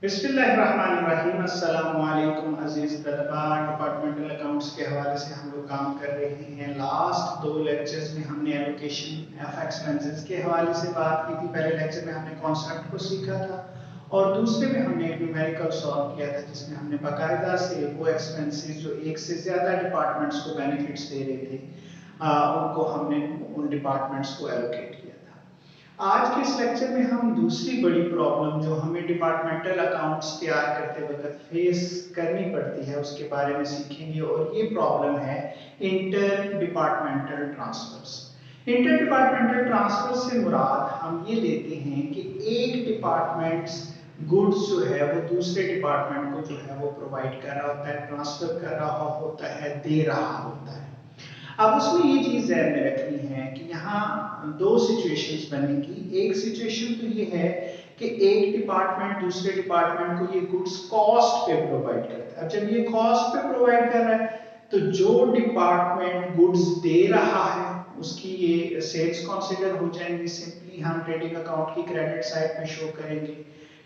बिस्मिल्लाहिर्रहमानिर्रहीम। अस्सलामु अलैकुम अजीज तलबा। डिपार्टमेंटल अकाउंट्स के हवाले से हम लोग काम कर रहे हैं। लास्ट दो लेक्चर्स में हमने एलोकेशन ऑफ एक्सपेंसेस के हवाले से बात की थी। पहले लेक्चर में हमने कॉन्सेप्ट को सीखा था और दूसरे में हमने एक न्यूमेरिकल सॉल्व किया था जिसमें हमने बाकायदा से वो एक्सपेंसेस जो एक से ज़्यादा डिपार्टमेंट्स को बेनिफिट्स दे रहे थे उनको हमने उन डिपार्टमेंट्स को एलोकेट किया था। आज के इस लेक्चर में हम दूसरी बड़ी प्रॉब्लम जो हमें डिपार्टमेंटल अकाउंट्स तैयार करते वक्त फेस करनी पड़ती है उसके बारे में सीखेंगे और ये प्रॉब्लम है inter departmental transfers. Inter departmental transfer से मुराद हम ये लेते हैं कि एक डिपार्टमेंट्स गुड्स जो है वो दूसरे डिपार्टमेंट को जो है वो प्रोवाइड कर रहा होता है, ट्रांसफर कर रहा होता है, दे रहा होता है। अब उसमें ये चीज ध्यान में रखनी है कि यहाँ दो सिचुएशंस बनेगी। एक सिचुएशन तो ये है कि एक डिपार्टमेंट दूसरे डिपार्टमेंट को ये गुड्स कॉस्ट पे प्रोवाइड करता है। अब जब ये कॉस्ट पे प्रोवाइड कर रहा है तो जो डिपार्टमेंट गुड्स दे रहा है उसकी ये सेल्स कंसीडर हो जाएंगी। सिंपली हम ट्रेडिंग अकाउंट की क्रेडिट साइड पे शो करेंगे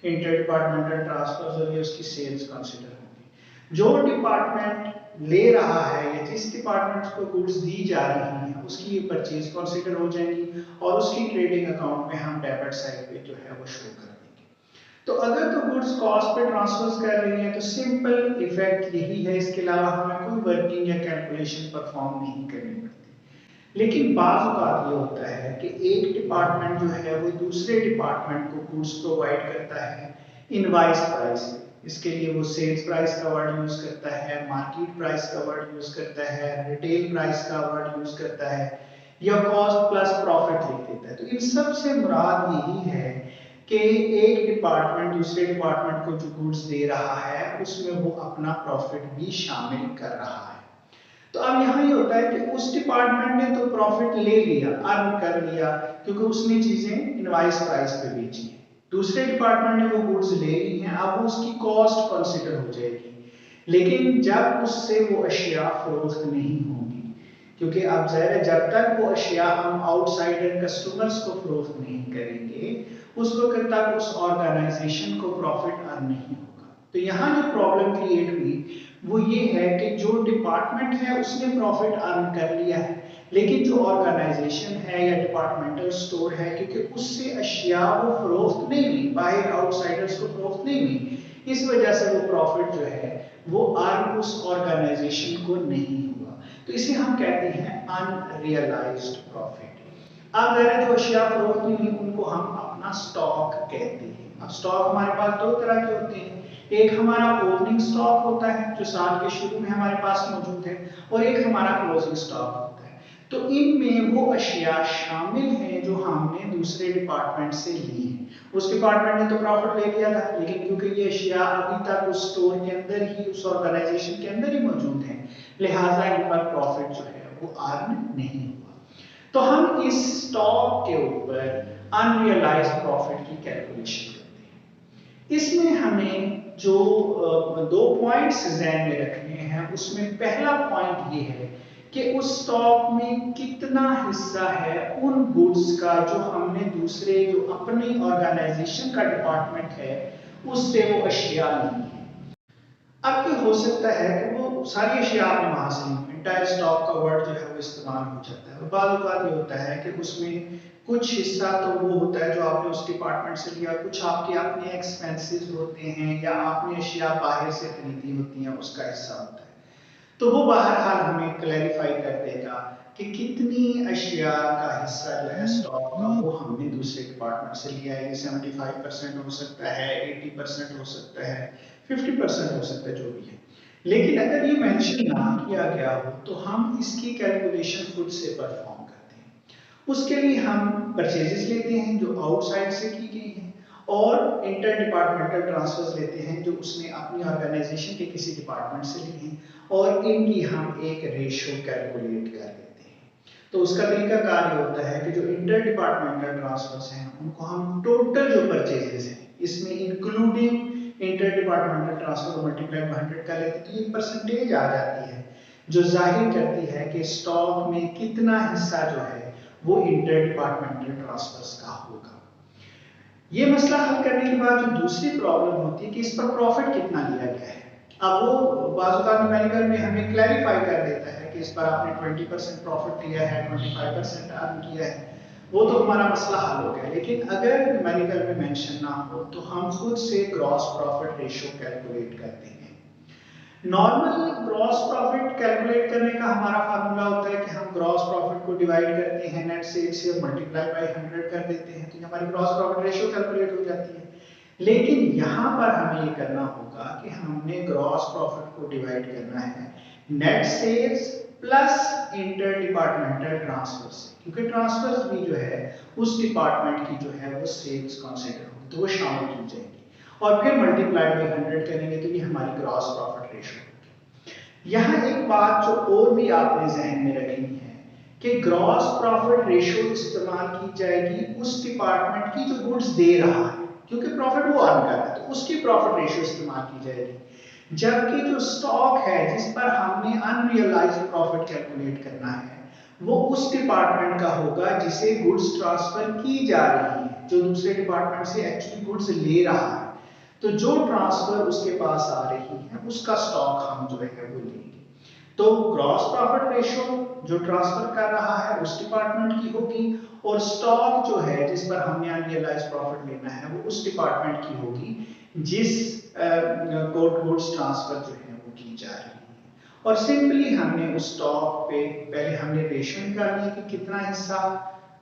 इंटर डिपार्टमेंटल ट्रांसफर्स और ये उसकी सेल्स कंसीडर होगी। जो डिपार्टमेंट ले रहा है या जिस डिपार्टमेंट को गुड्स दी जा रही हैं उसकी ये परचेज कंसीडर हो जाएंगी और उसकी ट्रेडिंग अकाउंट में हम डेबिट साइड पे जो है वो शो कर देंगे। तो अगर तो गुड्स कॉस्ट पे ट्रांसफर कर रही है तो सिंपल इफेक्ट यही है, इसके अलावा हमें कोई वर्किंग या कैलकुलेशन परफॉर्म नहीं करनी पड़ती। लेकिन बाज़ औक़ात ये होता है कि एक डिपार्टमेंट जो है वो दूसरे डिपार्टमेंट को गुड्स प्रोवाइड करता है इनवाइस प्राइस। इसके लिए वो सेल्स प्राइस का वर्ड यूज करता है, मार्केट प्राइस का वर्ड यूज करता है, रिटेल प्राइस का वर्ड यूज करता है या कॉस्ट प्लस प्रॉफिट लिख देता है। तो इन सब से मुराद यही है कि एक डिपार्टमेंट दूसरे डिपार्टमेंट को जो गुड्स दे रहा है उसमें वो अपना प्रॉफिट भी शामिल कर रहा है। तो अब यहाँ ये होता है कि उस डिपार्टमेंट ने तो प्रॉफिट ले लिया, अर्न कर लिया, क्योंकि उसने चीजें इनवाइस प्राइस पे बेची है। दूसरे डिपार्टमेंट ने वो गुड्स ले ली हैं, अब उसकी कॉस्ट कंसीडर हो जाएगी। लेकिन जब उससे वो अशिया फरोख्त नहीं होंगी, क्योंकि अब ज़ाहिर है जब तक वो अशिया हम आउटसाइडर कस्टमर्स को फरोख्त नहीं करेंगे उस वक्त तक उस ऑर्गेनाइजेशन को प्रॉफिट अर्न नहीं होगा। तो यहाँ जो प्रॉब्लम क्रिएट हुई वो ये है कि जो डिपार्टमेंट है उसने प्रॉफिट अर्न कर लिया है, लेकिन जो ऑर्गेनाइजेशन है या डिपार्टमेंटल स्टोर है क्योंकि उससे अशिया वो फरोख्त नहीं हुई, बाहर आउटसाइडर्स को फरोख्त नहीं हुई, इस वजह से वो प्रॉफिट जो है वो अर्न उस ऑर्गेनाइजेशन को नहीं हुआ। तो इसे हम कहते हैं अनरियलाइज्ड प्रॉफिट। अब जो अशिया फरोख्त नहीं हुई उनको हम अपना स्टॉक कहते हैं। अब स्टॉक हमारे पास दो तरह के होते हैं, एक हमारा ओपनिंग स्टॉक होता है जो साल के शुरू में हमारे पास मौजूद है और एक हमारा क्लोजिंग स्टॉक होता है। तो इनमें वो अशिया शामिल हैं जो हमने दूसरे डिपार्टमेंट से ली है। उस डिपार्टमेंट ने तो प्रॉफिट ले लिया था, लेकिन क्योंकि ये अशिया अभी तक उस स्टोर के अंदर ही उस ऑर्गेनाइजेशन के अंदर ही मौजूद है, लिहाजा इन पर प्रॉफिट जो है वो अर्न नहीं हुआ। तो हम इस स्टॉक के ऊपर अनरियलाइज्ड प्रॉफिट की कैलकुलेशन करते हैं। इसमें हमें जो दो पॉइंट्स ध्यान में रखने हैं, उसमें पहला पॉइंट ये है कि उस स्टॉक में कितना हिस्सा है उन गुड्स का जो हमने दूसरे जो अपनी ऑर्गेनाइजेशन का डिपार्टमेंट है उससे वो अशिया ली है। अब ये हो सकता है कि वो सारी अशिया आपने वहां से ली, इंटायर स्टॉक का वर्ड जो है वो इस्तेमाल हो जाता है। और बाद बात ये होता है कि उसमें कुछ हिस्सा तो वो होता है जो आपने उस डिपार्टमेंट से लिया, कुछ आपके अपने एक्सपेंसेस होते हैं या आपने अशिया बाहर से खरीदी होती हैं उसका हिस्सा होता है। तो वो बहरहाल हमें क्लैरिफाई कर देगा कि कितनी अशिया का हिस्सा जो है स्टॉक का वो हमने दूसरे डिपार्टमेंट से लिया है। ये 75% हो सकता है, 80% हो सकता है, 50% हो सकता है, जो भी है। लेकिन अगर ये मेंशन ना किया गया हो तो हम इसकी कैलकुलेशन खुद से परफॉर्म करते हैं। उसके लिए हम परचेजेस लेते हैं जो आउटसाइड से की गई हैं और इंटर डिपार्टमेंटल ट्रांसफर्स लेते हैं जो उसने अपनी ऑर्गेनाइजेशन के किसी डिपार्टमेंट से ली हैं और इनकी हम एक रेशियो कैलकुलेट कर लेते हैं। तो उसका तरीका कार्य होता है कि जो इंटर डिपार्टमेंटल ट्रांसफर्स हैं उनको हम टोटल जो परचेजेस हैं इसमें including inter departmental transfer multiply by 100 कर लेते हैं, तो ये परसेंटेज आ जाती है जो जाहिर करती है कि स्टॉक में कितना हिस्सा जो है वो इंटर डिपार्टमेंटल ट्रांसफर्स का होगा। ये मसला हल करने के बाद जो दूसरी प्रॉब्लम होती है कि इस पर प्रॉफिट कितना लिया गया है। अब वो बाज़ न्यूमेरिकल में हमें क्लैरिफाई कर देता है कि इस पर आपने 20% प्रॉफिट लिया है, 25% अर्न किया है, वो तो हमारा मसला हल हो गया। लेकिन अगर न्यूमेरिकल में मेंशन ना हो तो हम खुद से ग्रॉस प्रॉफिट रेशियो कैलकुलेट करते हैं। नॉर्मल ग्रॉस प्रॉफिट कैलकुलेट करने का हमारा फार्मूला होता है कि हम ग्रॉस प्रॉफिट को डिवाइड करते हैं नेट सेल्स से, मल्टीप्लाई बाय 100 कर देते हैं, तो हमारी ग्रॉस प्रॉफिट रेशियो कैलकुलेट हो जाती है। लेकिन यहाँ पर हमें ये करना होगा कि हमने ग्रॉस प्रॉफिट को डिवाइड करना है net sales plus inter departmental transfer से, क्योंकि ट्रांसफर्स भी जो है उस डिपार्टमेंट की जो है वो सेल्स कंसीडर होगी, तो वो शामिल की जाएगी, और फिर मल्टीप्लाई बाय 100 करेंगे तो ये हमारी ग्रॉस प्रॉफिट रेशियो होगी। यहाँ एक बात जो और भी आपने जहन में रखनी है कि ग्रॉस प्रॉफिट रेशियो इस्तेमाल की जाएगी उस डिपार्टमेंट की जो गुड्स दे रहा है, क्योंकि प्रॉफिट वो अर्न कर रहा है, तो उसकी प्रॉफिट रेशियो इस्तेमाल की जाएगी। जबकि जो स्टॉक है जिस पर हमने अनरियलाइज्ड प्रॉफिट कैलकुलेट करना है वो उस डिपार्टमेंट का होगा जिसे गुड्स ट्रांसफर की जा रही है, जो दूसरे डिपार्टमेंट से एक्चुअली गुड्स ले रहा है। तो जो ट्रांसफर उसके पास आ रही है उसका स्टॉक हम जो है वो लेंगे। तो ग्रॉस प्रॉफिट रेशियो जो ट्रांसफर कर रहा है उस डिपार्टमेंट की होगी, और स्टॉक जो है जिस पर हमने अनरियलाइज्ड प्रॉफिट लेना है वो उस डिपार्टमेंट की होगी जिस गुड्स ट्रांसफर जो है वो की जा रही है। और सिंपली हमने उस स्टॉक पे पहले हमने रेशियो निकाल लिया कि कितना हिस्सा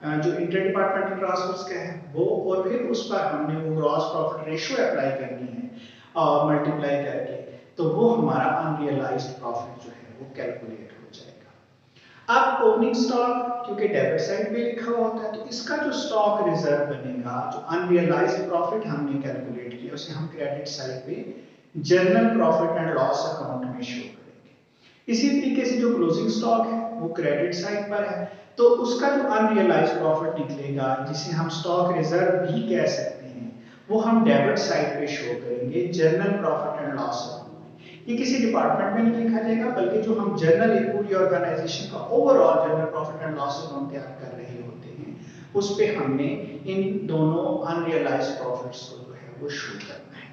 जो इंटर डिपार्टमेंटल ट्रांसफर्स का है वो, और फिर उस पर हमने वो ग्रॉस प्रॉफिट रेशियो अप्लाई करनी है और मल्टीप्लाई करके, तो वो हमारा अनरियलाइज्ड प्रॉफिट जो है वो कैलकुलेट हो जाएगा। अब ओपनिंग स्टॉक क्योंकि डेबिट साइड पे लिखा होता है तो इसका जो स्टॉक रिजर्व बनेगा, जो अनरियलाइज्ड प्रॉफिट हमने कैलकुलेट किया उसे हम क्रेडिट साइड पे journal profit and loss account में शो करेंगे। इसी तरीके से जो क्लोजिंग स्टॉक है वो क्रेडिट साइड पर है, तो उसका जो अनरियलाइज्ड प्रॉफिट निकलेगा जिसे हम स्टॉक रिजर्व भी कह सकते हैं, वो हम डेबिट साइड पे शो करेंगे journal profit and loss account में। ये किसी डिपार्टमेंट में नहीं लिखा जाएगा, बल्कि जो हम जर्नल एक पूरी ऑर्गेनाइजेशन का overall journal profit and loss account तैयार कर रहे होते हैं उस पे हमने इन दोनों अनरियलाइज्ड प्रॉफिट्स को जो है वो शो करना है।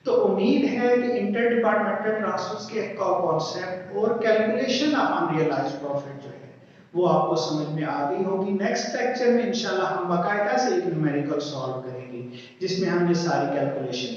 तो उम्मीद है कि इंटर डिपार्टमेंटल ट्रांसफर्स के कॉन्सेप्ट और कैलकुलेशन ऑफ अनरियलाइज्ड प्रॉफिट जो है वो आपको समझ में आ गई होगी। नेक्स्ट लेक्चर में इंशाल्लाह हम बाकायदा से एक न्यूमेरिकल सॉल्व करेंगे जिसमें हम ये सारी कैलकुलेशन